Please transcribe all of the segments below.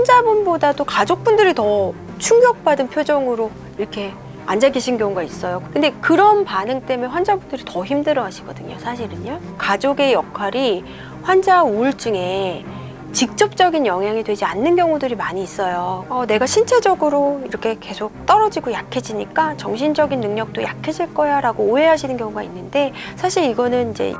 환자분보다도 가족분들이 더 충격받은 표정으로 이렇게 앉아 계신 경우가 있어요. 근데 그런 반응 때문에 환자분들이 더 힘들어 하시거든요, 사실은요. 가족의 역할이 환자 우울증에 직접적인 영향이 되지 않는 경우들이 많이 있어요. 내가 신체적으로 이렇게 계속 떨어지고 약해지니까 정신적인 능력도 약해질 거야 라고 오해하시는 경우가 있는데, 사실 이거는 이제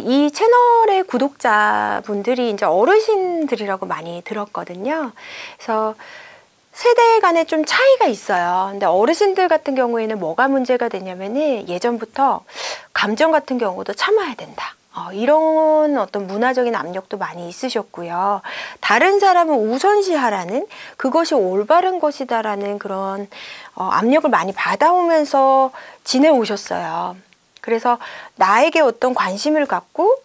이 채널의 구독자분들이 이제 어르신들이라고 많이 들었거든요. 그래서 세대 간에 좀 차이가 있어요. 근데 어르신들 같은 경우에는 뭐가 문제가 되냐면은 예전부터 감정 같은 경우도 참아야 된다. 이런 어떤 문화적인 압력도 많이 있으셨고요. 다른 사람을 우선시하라는, 그것이 올바른 것이다라는 그런 압력을 많이 받아오면서 지내오셨어요. 그래서 나에게 어떤 관심을 갖고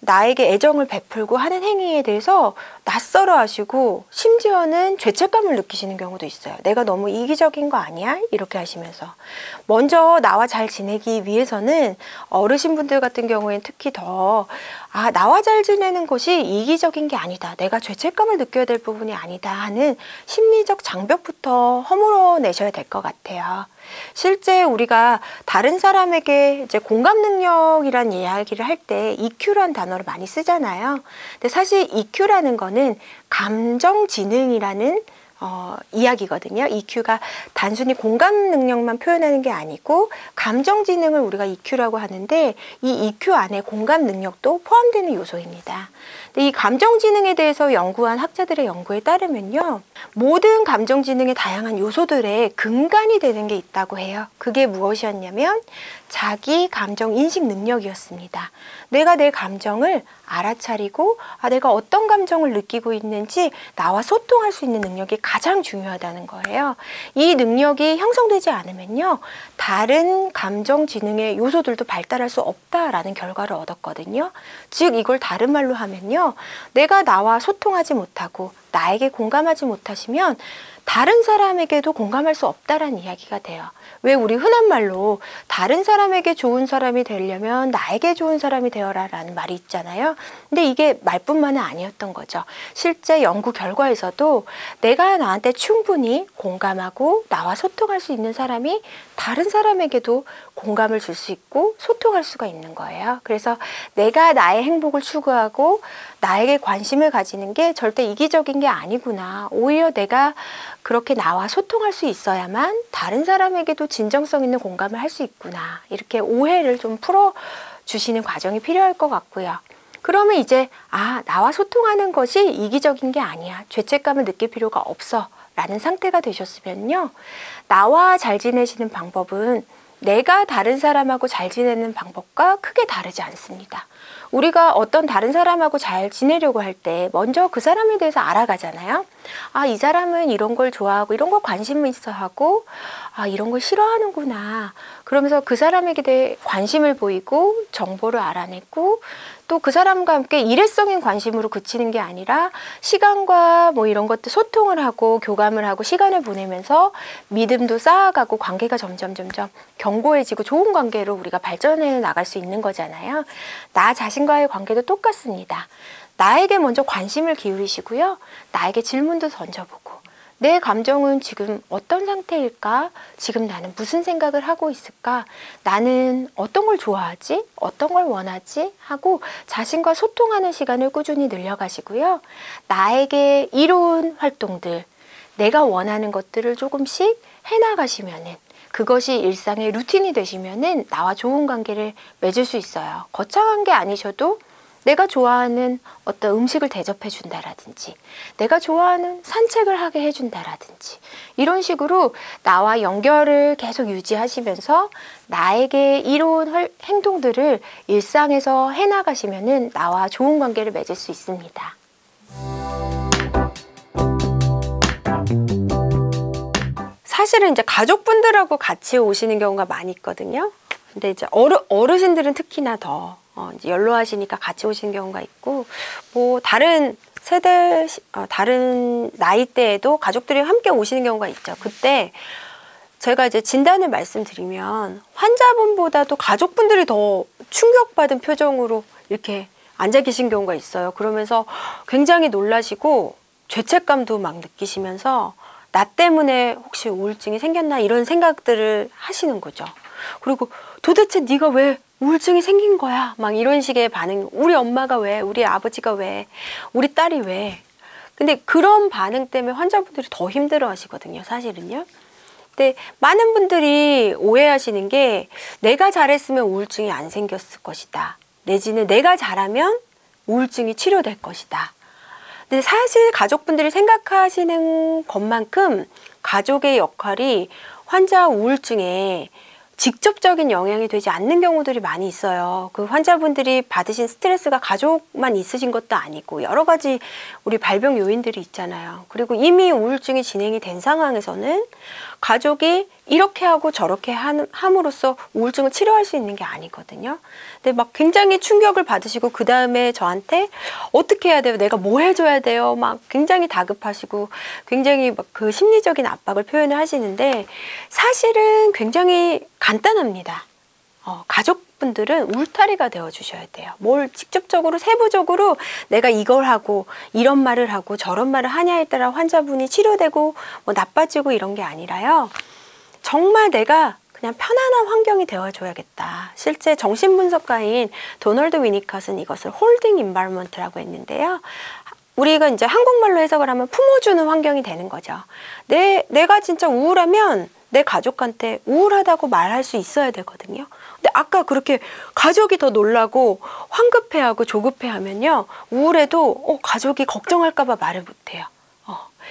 나에게 애정을 베풀고 하는 행위에 대해서 낯설어 하시고, 심지어는 죄책감을 느끼시는 경우도 있어요. 내가 너무 이기적인 거 아니야? 이렇게 하시면서. 먼저 나와 잘 지내기 위해서는 어르신분들 같은 경우에는 특히 더 나와 잘 지내는 것이 이기적인 게 아니다, 내가 죄책감을 느껴야 될 부분이 아니다 하는 심리적 장벽부터 허물어내셔야 될 것 같아요. 실제 우리가 다른 사람에게 이제 공감 능력이란 이야기를 할 때 EQ라는 단어를 많이 쓰잖아요. 근데 사실 EQ라는 거는 감정 지능이라는 이야기거든요. EQ가 단순히 공감 능력만 표현하는 게 아니고 감정 지능을 우리가 EQ라고 하는데, 이 EQ 안에 공감 능력도 포함되는 요소입니다. 근데 이 감정 지능에 대해서 연구한 학자들의 연구에 따르면요, 모든 감정 지능의 다양한 요소들의 근간이 되는 게 있다고 해요. 그게 무엇이었냐면 자기 감정 인식 능력이었습니다. 내가 내 감정을 알아차리고 내가 어떤 감정을 느끼고 있는지 나와 소통할 수 있는 능력이 가장 중요하다는 거예요. 이 능력이 형성되지 않으면요, 다른 감정 지능의 요소들도 발달할 수 없다라는 결과를 얻었거든요. 즉 이걸 다른 말로 하면요, 내가 나와 소통하지 못하고 나에게 공감하지 못하시면 다른 사람에게도 공감할 수 없다라는 이야기가 돼요. 왜 우리 흔한 말로 다른 사람에게 좋은 사람이 되려면 나에게 좋은 사람이 되어라 라는 말이 있잖아요. 근데 이게 말뿐만은 아니었던 거죠. 실제 연구 결과에서도 내가 나한테 충분히 공감하고 나와 소통할 수 있는 사람이 다른 사람에게도 공감을 줄 수 있고 소통할 수가 있는 거예요. 그래서 내가 나의 행복을 추구하고 나에게 관심을 가지는 게 절대 이기적인 게 아니구나, 오히려 내가 그렇게 나와 소통할 수 있어야만 다른 사람에게도 진정성 있는 공감을 할 수 있구나, 이렇게 오해를 좀 풀어주시는 과정이 필요할 것 같고요. 그러면 이제 나와 소통하는 것이 이기적인 게 아니야, 죄책감을 느낄 필요가 없어 라는 상태가 되셨으면요, 나와 잘 지내시는 방법은 내가 다른 사람하고 잘 지내는 방법과 크게 다르지 않습니다. 우리가 어떤 다른 사람하고 잘 지내려고 할 때 먼저 그 사람에 대해서 알아가잖아요. 이 사람은 이런 걸 좋아하고 이런 거 관심 있어 하고 이런 걸 싫어하는구나, 그러면서 그 사람에게 대해 관심을 보이고 정보를 알아내고, 또 그 사람과 함께 일회성인 관심으로 그치는 게 아니라 시간과 뭐 이런 것들 소통을 하고 교감을 하고 시간을 보내면서 믿음도 쌓아가고 관계가 점점 견고해지고 좋은 관계로 우리가 발전해 나갈 수 있는 거잖아요. 나 자신과의 관계도 똑같습니다. 나에게 먼저 관심을 기울이시고요, 나에게 질문도 던져보고, 내 감정은 지금 어떤 상태일까? 지금 나는 무슨 생각을 하고 있을까? 나는 어떤 걸 좋아하지? 어떤 걸 원하지? 하고 자신과 소통하는 시간을 꾸준히 늘려가시고요, 나에게 이로운 활동들, 내가 원하는 것들을 조금씩 해나가시면은, 그것이 일상의 루틴이 되시면은 나와 좋은 관계를 맺을 수 있어요. 거창한 게 아니셔도 내가 좋아하는 어떤 음식을 대접해 준다라든지, 내가 좋아하는 산책을 하게 해준다라든지, 이런 식으로 나와 연결을 계속 유지하시면서 나에게 이로운 행동들을 일상에서 해나가시면은 나와 좋은 관계를 맺을 수 있습니다. 사실은 이제 가족분들하고 같이 오시는 경우가 많이 있거든요. 근데 이제 어르신들은 특히나 더 이제 연로하시니까 같이 오시는 경우가 있고, 뭐 다른 세대, 다른 나이대에도 가족들이 함께 오시는 경우가 있죠. 그때 제가 이제 진단을 말씀드리면 환자분보다도 가족분들이 더 충격받은 표정으로 이렇게 앉아 계신 경우가 있어요. 그러면서 굉장히 놀라시고 죄책감도 막 느끼시면서 나 때문에 혹시 우울증이 생겼나 이런 생각들을 하시는 거죠. 그리고 도대체 네가 왜 우울증이 생긴 거야? 막 이런 식의 반응. 우리 엄마가 왜? 우리 아버지가 왜? 우리 딸이 왜? 근데 그런 반응 때문에 환자분들이 더 힘들어 하시거든요, 사실은요. 근데 많은 분들이 오해하시는 게 내가 잘했으면 우울증이 안 생겼을 것이다. 내지는 내가 잘하면 우울증이 치료될 것이다. 근데 사실 가족분들이 생각하시는 것만큼 가족의 역할이 환자 우울증에 직접적인 영향이 되지 않는 경우들이 많이 있어요. 그 환자분들이 받으신 스트레스가 가족만 있으신 것도 아니고 여러 가지 우리 발병 요인들이 있잖아요. 그리고 이미 우울증이 진행이 된 상황에서는 가족이 이렇게 하고 저렇게 함으로써 우울증을 치료할 수 있는 게 아니거든요. 근데 막 굉장히 충격을 받으시고 그 다음에 저한테 어떻게 해야 돼요? 내가 뭐 해줘야 돼요? 막 굉장히 다급하시고 굉장히 막 그 심리적인 압박을 표현을 하시는데 사실은 굉장히 간단합니다. 가족분들은 울타리가 되어 주셔야 돼요. 뭘 직접적으로 세부적으로 내가 이걸 하고 이런 말을 하고 저런 말을 하냐에 따라 환자분이 치료되고 뭐 나빠지고 이런 게 아니라요. 정말 내가 그냥 편안한 환경이 되어줘야겠다. 실제 정신분석가인 도널드 위니컷은 이것을 홀딩 인바이러먼트라고 했는데요. 우리가 이제 한국말로 해석을 하면 품어주는 환경이 되는 거죠. 내가 진짜 우울하면 내 가족한테 우울하다고 말할 수 있어야 되거든요. 근데 아까 그렇게 가족이 더 놀라고 황급해하고 조급해하면요. 우울해도 가족이 걱정할까 봐 말을 못해요.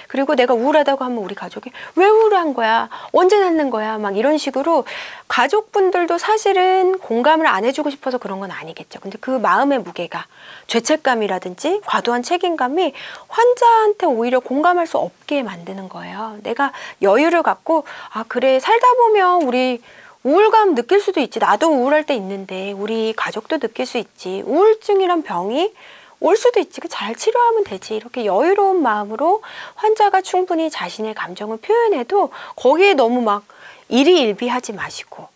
그리고 내가 우울하다고 하면 우리 가족이 왜 우울한 거야? 언제 낫는 거야? 막 이런 식으로 가족분들도 사실은 공감을 안 해주고 싶어서 그런 건 아니겠죠. 근데 그 마음의 무게가 죄책감이라든지 과도한 책임감이 환자한테 오히려 공감할 수 없게 만드는 거예요. 내가 여유를 갖고 그래 살다 보면 우리 우울감 느낄 수도 있지. 나도 우울할 때 있는데 우리 가족도 느낄 수 있지. 우울증이란 병이 올 수도 있지. 잘 치료하면 되지. 이렇게 여유로운 마음으로 환자가 충분히 자신의 감정을 표현해도 거기에 너무 막 일희일비하지 마시고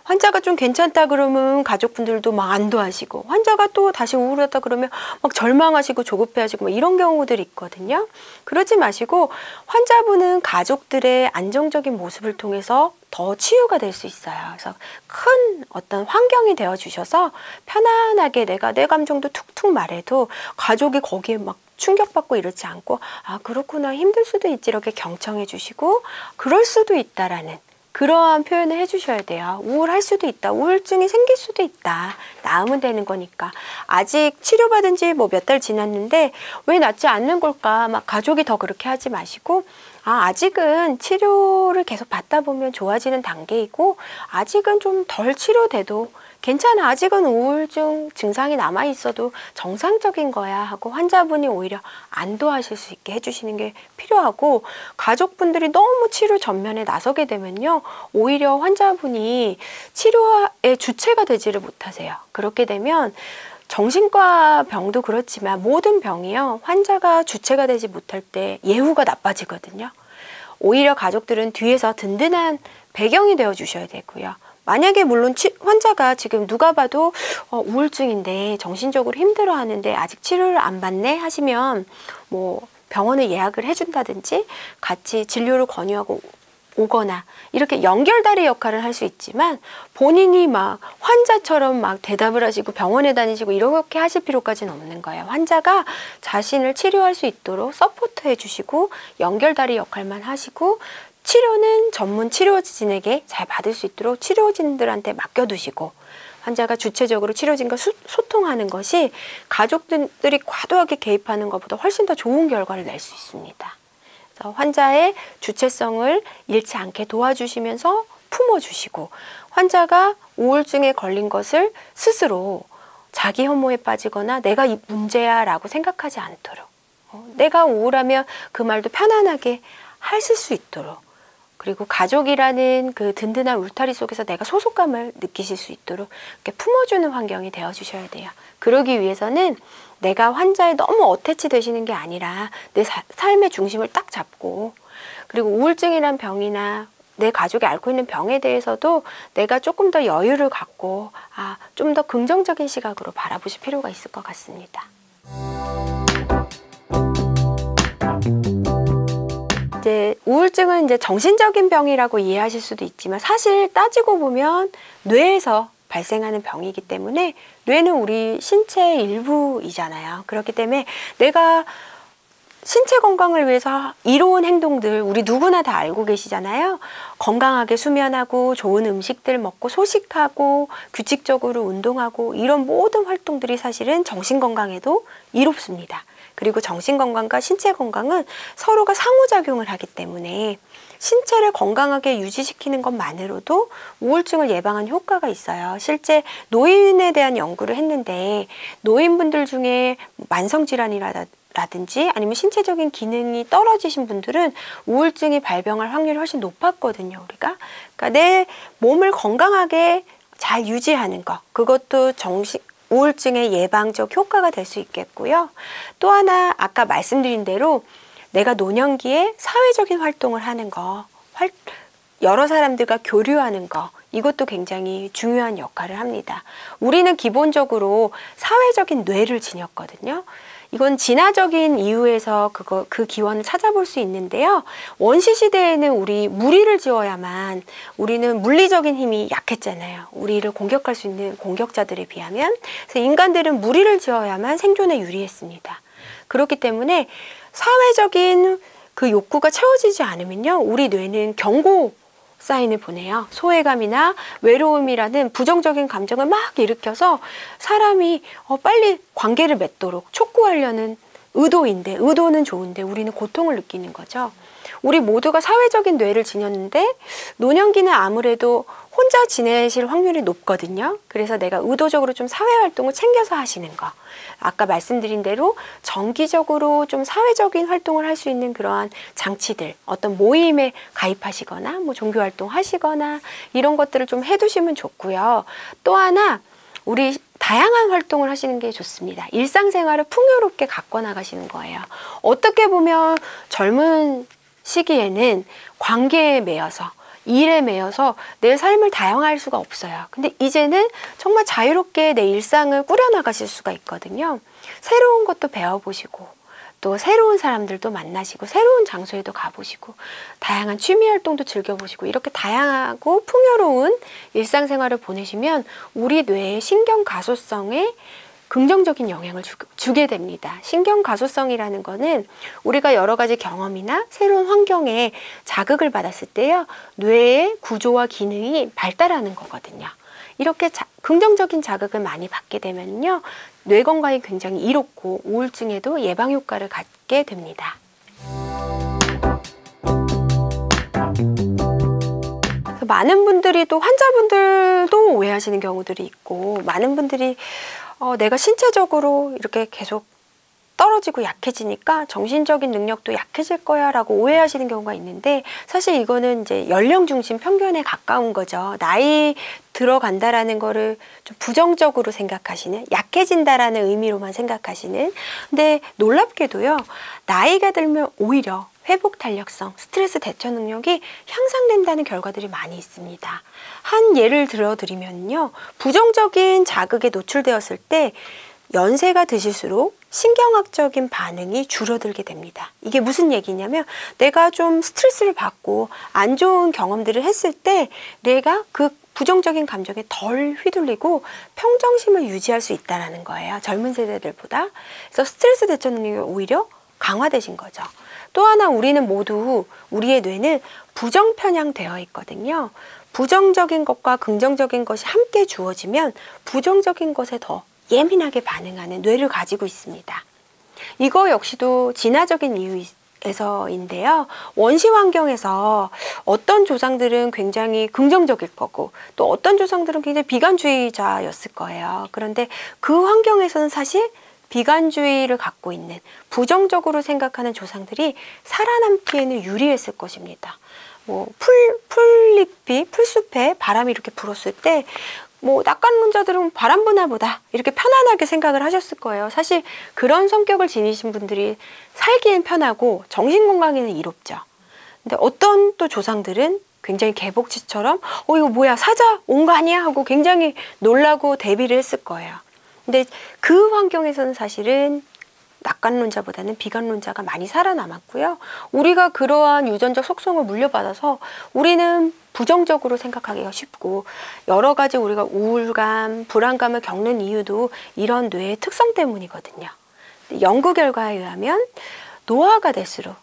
환자가 좀 괜찮다 그러면 가족분들도 막 안도하시고 환자가 또 다시 우울하다 그러면 막 절망하시고 조급해하시고 막 이런 경우들이 있거든요. 그러지 마시고 환자분은 가족들의 안정적인 모습을 통해서 더 치유가 될 수 있어요. 그래서 큰 어떤 환경이 되어 주셔서 편안하게 내가 내 감정도 툭툭 말해도 가족이 거기에 막 충격받고 이러지 않고 그렇구나 힘들 수도 있지 이렇게 경청해 주시고 그럴 수도 있다라는 그러한 표현을 해주셔야 돼요. 우울할 수도 있다. 우울증이 생길 수도 있다. 나으면 되는 거니까. 아직 치료받은 지 뭐 몇 달 지났는데 왜 낫지 않는 걸까? 막 가족이 더 그렇게 하지 마시고 아직은 치료를 계속 받다 보면 좋아지는 단계이고 아직은 좀 덜 치료돼도 괜찮아. 아직은 우울증 증상이 남아있어도 정상적인 거야 하고 환자분이 오히려 안도하실 수 있게 해주시는 게 필요하고 가족분들이 너무 치료 전면에 나서게 되면요. 오히려 환자분이 치료의 주체가 되지를 못하세요. 그렇게 되면 정신과 병도 그렇지만 모든 병이요. 환자가 주체가 되지 못할 때 예후가 나빠지거든요. 오히려 가족들은 뒤에서 든든한 배경이 되어 주셔야 되고요. 만약에 물론 환자가 지금 누가 봐도 우울증인데 정신적으로 힘들어하는데 아직 치료를 안 받네 하시면 뭐 병원을 예약을 해준다든지 같이 진료를 권유하고 오거나 이렇게 연결다리 역할을 할 수 있지만 본인이 막 환자처럼 막 대답을 하시고 병원에 다니시고 이렇게 하실 필요까지는 없는 거예요. 환자가 자신을 치료할 수 있도록 서포트 해주시고 연결다리 역할만 하시고 치료는 전문 치료진에게 잘 받을 수 있도록 치료진들한테 맡겨두시고 환자가 주체적으로 치료진과 소통하는 것이 가족들이 과도하게 개입하는 것보다 훨씬 더 좋은 결과를 낼 수 있습니다. 그래서 환자의 주체성을 잃지 않게 도와주시면서 품어주시고 환자가 우울증에 걸린 것을 스스로 자기 혐오에 빠지거나 내가 이 문제야 라고 생각하지 않도록 내가 우울하면 그 말도 편안하게 하실 수 있도록 그리고 가족이라는 그 든든한 울타리 속에서 내가 소속감을 느끼실 수 있도록 이렇게 품어주는 환경이 되어주셔야 돼요. 그러기 위해서는 내가 환자에 너무 어태치 되시는 게 아니라 내 삶의 중심을 딱 잡고 그리고 우울증이란 병이나 내 가족이 앓고 있는 병에 대해서도 내가 조금 더 여유를 갖고 좀 더 긍정적인 시각으로 바라보실 필요가 있을 것 같습니다. 이제 우울증은 이제 정신적인 병이라고 이해하실 수도 있지만 사실 따지고 보면 뇌에서 발생하는 병이기 때문에 뇌는 우리 신체의 일부이잖아요. 그렇기 때문에 내가 신체 건강을 위해서 이로운 행동들 우리 누구나 다 알고 계시잖아요. 건강하게 수면하고 좋은 음식들 먹고 소식하고 규칙적으로 운동하고 이런 모든 활동들이 사실은 정신 건강에도 이롭습니다. 그리고 정신 건강과 신체 건강은 서로가 상호작용을 하기 때문에 신체를 건강하게 유지시키는 것만으로도 우울증을 예방하는 효과가 있어요. 실제 노인에 대한 연구를 했는데 노인분들 중에 만성질환이라든지 아니면 신체적인 기능이 떨어지신 분들은 우울증이 발병할 확률이 훨씬 높았거든요. 우리가 그러니까 내 몸을 건강하게 잘 유지하는 것, 그것도 우울증의 예방적 효과가 될 수 있겠고요. 또 하나 아까 말씀드린 대로 내가 노년기에 사회적인 활동을 하는 거, 여러 사람들과 교류하는 거, 이것도 굉장히 중요한 역할을 합니다. 우리는 기본적으로 사회적인 뇌를 지녔거든요. 이건 진화적인 이유에서 그 기원을 찾아볼 수 있는데요. 원시 시대에는 우리 무리를 지어야만 우리는 물리적인 힘이 약했잖아요. 우리를 공격할 수 있는 공격자들에 비하면. 그래서 인간들은 무리를 지어야만 생존에 유리했습니다. 그렇기 때문에 사회적인 그 욕구가 채워지지 않으면요, 우리 뇌는 경고 사인을 보내요. 소외감이나 외로움이라는 부정적인 감정을 막 일으켜서 사람이 빨리 관계를 맺도록 촉구하려는 의도인데, 의도는 좋은데 우리는 고통을 느끼는 거죠. 우리 모두가 사회적인 뇌를 지녔는데 노년기는 아무래도 혼자 지내실 확률이 높거든요. 그래서 내가 의도적으로 좀 사회활동을 챙겨서 하시는 거, 아까 말씀드린 대로 정기적으로 좀 사회적인 활동을 할 수 있는 그러한 장치들, 어떤 모임에 가입하시거나 뭐 종교활동 하시거나 이런 것들을 좀 해두시면 좋고요. 또 하나 우리 다양한 활동을 하시는 게 좋습니다. 일상생활을 풍요롭게 갖고 나가시는 거예요. 어떻게 보면 젊은 시기에는 관계에 매여서 일에 매여서 내 삶을 다양화할 수가 없어요. 근데 이제는 정말 자유롭게 내 일상을 꾸려나가실 수가 있거든요. 새로운 것도 배워보시고 또 새로운 사람들도 만나시고 새로운 장소에도 가보시고 다양한 취미활동도 즐겨보시고 이렇게 다양하고 풍요로운 일상생활을 보내시면 우리 뇌의 신경가소성에 긍정적인 영향을 주게 됩니다. 신경가소성이라는 거는 우리가 여러 가지 경험이나 새로운 환경에 자극을 받았을 때요, 뇌의 구조와 기능이 발달하는 거거든요. 이렇게 긍정적인 자극을 많이 받게 되면요, 뇌 건강이 굉장히 이롭고 우울증에도 예방 효과를 갖게 됩니다. 많은 분들이 또 환자분들도 오해하시는 경우들이 있고, 많은 분들이 내가 신체적으로 이렇게 계속 떨어지고 약해지니까 정신적인 능력도 약해질 거야 라고 오해하시는 경우가 있는데, 사실 이거는 이제 연령 중심 편견에 가까운 거죠. 나이 들어간다라는 거를 좀 부정적으로 생각하시는, 약해진다라는 의미로만 생각하시는. 근데 놀랍게도요, 나이가 들면 오히려 회복 탄력성, 스트레스 대처 능력이 향상된다는 결과들이 많이 있습니다. 한 예를 들어드리면요, 부정적인 자극에 노출되었을 때 연세가 드실수록 신경학적인 반응이 줄어들게 됩니다. 이게 무슨 얘기냐면, 내가 좀 스트레스를 받고 안 좋은 경험들을 했을 때 내가 그 부정적인 감정에 덜 휘둘리고 평정심을 유지할 수 있다는 거예요. 젊은 세대들보다. 그래서 스트레스 대처 능력이 오히려 강화되신 거죠. 또 하나, 우리는 모두, 우리의 뇌는 부정 편향되어 있거든요. 부정적인 것과 긍정적인 것이 함께 주어지면 부정적인 것에 더 예민하게 반응하는 뇌를 가지고 있습니다. 이거 역시도 진화적인 이유에서인데요. 원시 환경에서 어떤 조상들은 굉장히 긍정적일 거고 또 어떤 조상들은 굉장히 비관주의자였을 거예요. 그런데 그 환경에서는 사실 비관주의를 갖고 있는, 부정적으로 생각하는 조상들이 살아남기에는 유리했을 것입니다. 뭐 풀잎이, 풀숲에 바람이 이렇게 불었을 때 낙관론자들은 바람 부나 보다 이렇게 편안하게 생각을 하셨을 거예요. 사실 그런 성격을 지니신 분들이 살기엔 편하고 정신건강에는 이롭죠. 근데 어떤 또 조상들은 굉장히 개복치처럼 이거 뭐야 사자 온 거 아니야 하고 굉장히 놀라고 대비를 했을 거예요. 근데 그 환경에서는 사실은 낙관론자보다는 비관론자가 많이 살아남았고요. 우리가 그러한 유전적 속성을 물려받아서 우리는 부정적으로 생각하기가 쉽고 여러 가지 우리가 우울감, 불안감을 겪는 이유도 이런 뇌의 특성 때문이거든요. 연구 결과에 의하면 노화가 될수록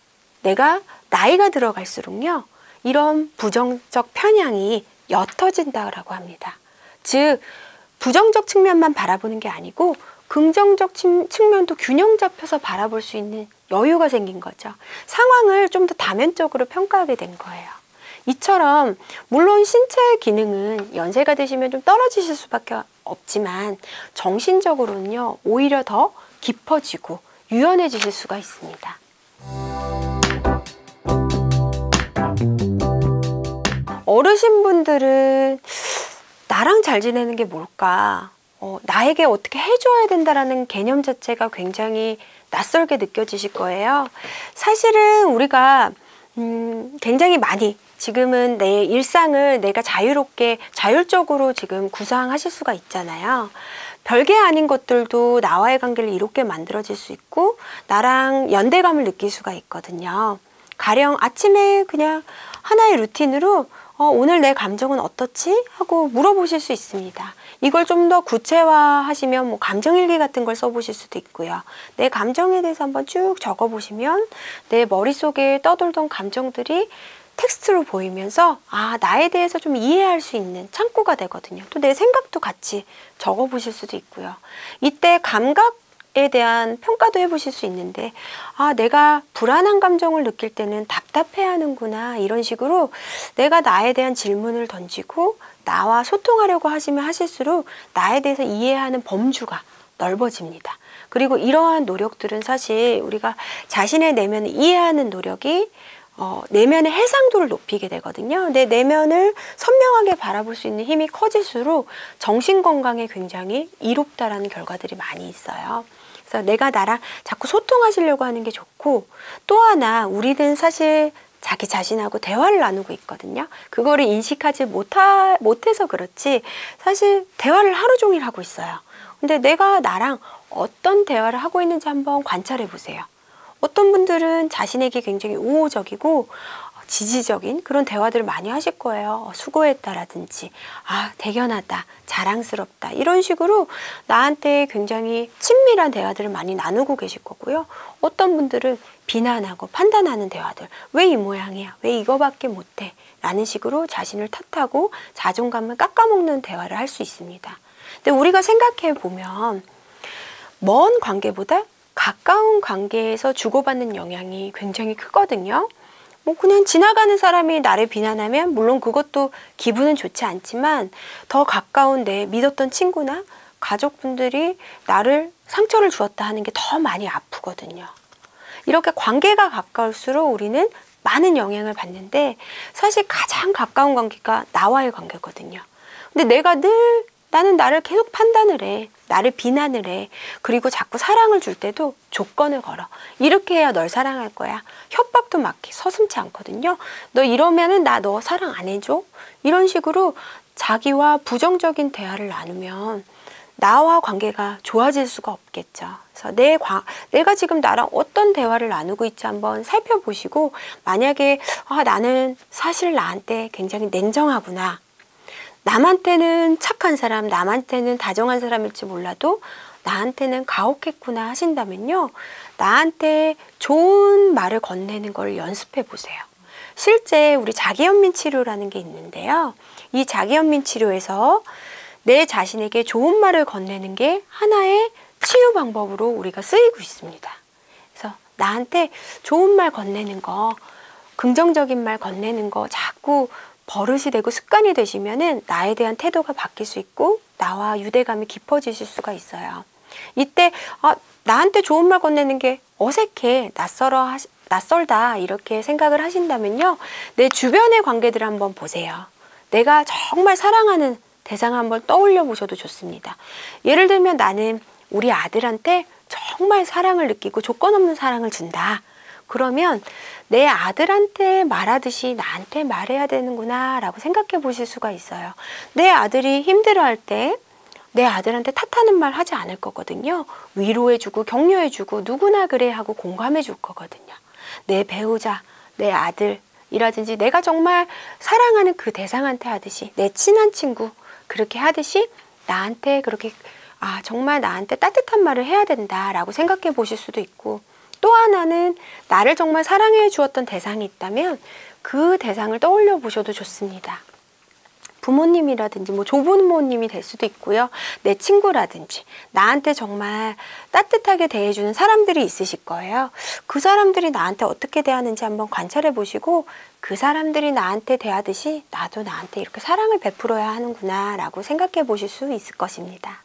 내가 나이가 들어갈수록요. 이런 부정적 편향이 옅어진다고 합니다. 즉 부정적 측면만 바라보는 게 아니고 긍정적 측면도 균형 잡혀서 바라볼 수 있는 여유가 생긴 거죠. 상황을 좀 더 다면적으로 평가하게 된 거예요. 이처럼 물론 신체 기능은 연세가 드시면 좀 떨어지실 수밖에 없지만 정신적으로는요. 오히려 더 깊어지고 유연해지실 수가 있습니다. 어르신분들은 나랑 잘 지내는 게 뭘까? 나에게 어떻게 해줘야 된다라는 개념 자체가 굉장히 낯설게 느껴지실 거예요. 사실은 우리가 굉장히 많이 지금은 내 일상을 내가 자유롭게 자율적으로 지금 구상하실 수가 있잖아요. 별게 아닌 것들도 나와의 관계를 이롭게 만들어질 수 있고 나랑 연대감을 느낄 수가 있거든요. 가령 아침에 그냥 하나의 루틴으로 오늘 내 감정은 어떻지? 하고 물어보실 수 있습니다. 이걸 좀 더 구체화하시면 뭐 감정일기 같은 걸 써보실 수도 있고요. 내 감정에 대해서 한번 쭉 적어보시면 내 머릿속에 떠돌던 감정들이 텍스트로 보이면서 나에 대해서 좀 이해할 수 있는 창구가 되거든요. 또 내 생각도 같이 적어보실 수도 있고요. 이때 감각에 대한 평가도 해보실 수 있는데 내가 불안한 감정을 느낄 때는 답답해하는구나 이런 식으로 내가 나에 대한 질문을 던지고 나와 소통하려고 하실수록 나에 대해서 이해하는 범주가 넓어집니다. 그리고 이러한 노력들은 사실 우리가 자신의 내면을 이해하는 노력이 내면의 해상도를 높이게 되거든요. 내 내면을 선명하게 바라볼 수 있는 힘이 커질수록 정신건강에 굉장히 이롭다라는 결과들이 많이 있어요. 그래서 내가 나랑 자꾸 소통하시려고 하는 게 좋고 또 하나 우리는 사실 자기 자신하고 대화를 나누고 있거든요. 그거를 인식하지 못해서 그렇지 사실 대화를 하루 종일 하고 있어요. 근데 내가 나랑 어떤 대화를 하고 있는지 한번 관찰해 보세요. 어떤 분들은 자신에게 굉장히 우호적이고 지지적인 그런 대화들을 많이 하실 거예요. 수고했다라든지 대견하다, 자랑스럽다 이런 식으로 나한테 굉장히 친밀한 대화들을 많이 나누고 계실 거고요. 어떤 분들은 비난하고 판단하는 대화들 왜 이 모양이야? 왜 이거밖에 못해? 라는 식으로 자신을 탓하고 자존감을 깎아먹는 대화를 할 수 있습니다. 근데 우리가 생각해 보면 먼 관계보다 가까운 관계에서 주고받는 영향이 굉장히 크거든요. 뭐 그냥 지나가는 사람이 나를 비난하면 물론 그것도 기분은 좋지 않지만 더 가까운 내 믿었던 친구나 가족분들이 나를 상처를 주었다 하는 게 더 많이 아프거든요. 이렇게 관계가 가까울수록 우리는 많은 영향을 받는데 사실 가장 가까운 관계가 나와의 관계거든요. 근데 나는 나를 계속 판단을 해. 나를 비난을 해. 그리고 자꾸 사랑을 줄 때도 조건을 걸어. 이렇게 해야 널 사랑할 거야. 협박도 막 서슴지 않거든요. 너 이러면은 나 너 사랑 안 해줘? 이런 식으로 자기와 부정적인 대화를 나누면 나와 관계가 좋아질 수가 없겠죠. 그래서 내가 지금 나랑 어떤 대화를 나누고 있지 한번 살펴보시고 만약에 나는 사실 나한테 굉장히 냉정하구나. 남한테는 착한 사람, 남한테는 다정한 사람일지 몰라도 나한테는 가혹했구나 하신다면요. 나한테 좋은 말을 건네는 걸 연습해 보세요. 실제 우리 자기연민 치료라는 게 있는데요. 이 자기연민 치료에서 내 자신에게 좋은 말을 건네는 게 하나의 치유 방법으로 우리가 쓰이고 있습니다. 그래서 나한테 좋은 말 건네는 거, 긍정적인 말 건네는 거 자꾸 버릇이 되고 습관이 되시면은 나에 대한 태도가 바뀔 수 있고 나와 유대감이 깊어지실 수가 있어요. 이때 나한테 좋은 말 건네는 게 어색해, 낯설다 이렇게 생각을 하신다면요. 내 주변의 관계들을 한번 보세요. 내가 정말 사랑하는 대상을 한번 떠올려 보셔도 좋습니다. 예를 들면 나는 우리 아들한테 정말 사랑을 느끼고 조건 없는 사랑을 준다. 그러면 내 아들한테 말하듯이 나한테 말해야 되는구나 라고 생각해 보실 수가 있어요. 내 아들이 힘들어할 때 내 아들한테 탓하는 말 하지 않을 거거든요. 위로해주고 격려해주고 누구나 그래 하고 공감해 줄 거거든요. 내 배우자, 내 아들이라든지 내가 정말 사랑하는 그 대상한테 하듯이, 내 친한 친구 그렇게 하듯이 나한테 그렇게 정말 나한테 따뜻한 말을 해야 된다라고 생각해 보실 수도 있고, 또 하나는 나를 정말 사랑해 주었던 대상이 있다면 그 대상을 떠올려 보셔도 좋습니다. 부모님이라든지 조부모님이 될 수도 있고요. 내 친구라든지 나한테 정말 따뜻하게 대해주는 사람들이 있으실 거예요. 그 사람들이 나한테 어떻게 대하는지 한번 관찰해 보시고, 그 사람들이 나한테 대하듯이 나도 나한테 이렇게 사랑을 베풀어야 하는구나 라고 생각해 보실 수 있을 것입니다.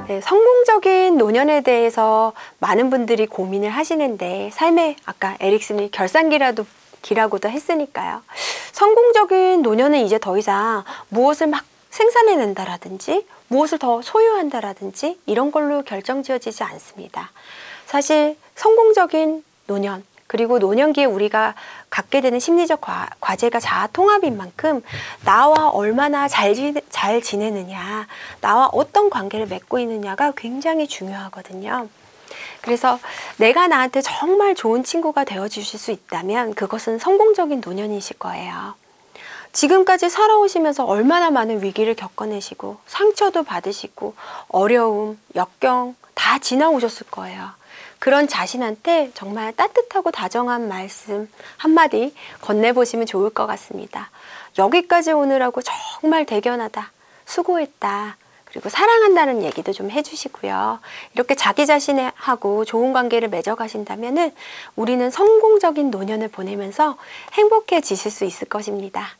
네, 성공적인 노년에 대해서 많은 분들이 고민을 하시는데, 삶의 아까 에릭슨이 결산기라고도 했으니까요. 성공적인 노년은 이제 더 이상 무엇을 막 생산해낸다라든지 무엇을 더 소유한다라든지 이런 걸로 결정지어지지 않습니다. 사실 성공적인 노년, 그리고 노년기에 우리가 갖게 되는 심리적 과제가 자아 통합인 만큼 나와 얼마나 잘 지내느냐, 나와 어떤 관계를 맺고 있느냐가 굉장히 중요하거든요. 그래서 내가 나한테 정말 좋은 친구가 되어주실 수 있다면 그것은 성공적인 노년이실 거예요. 지금까지 살아오시면서 얼마나 많은 위기를 겪어내시고 상처도 받으시고 어려움, 역경 다 지나오셨을 거예요. 그런 자신한테 정말 따뜻하고 다정한 말씀 한마디 건네보시면 좋을 것 같습니다. 여기까지 오느라고 정말 대견하다, 수고했다, 그리고 사랑한다는 얘기도 좀 해주시고요. 이렇게 자기 자신하고 좋은 관계를 맺어가신다면은 우리는 성공적인 노년을 보내면서 행복해지실 수 있을 것입니다.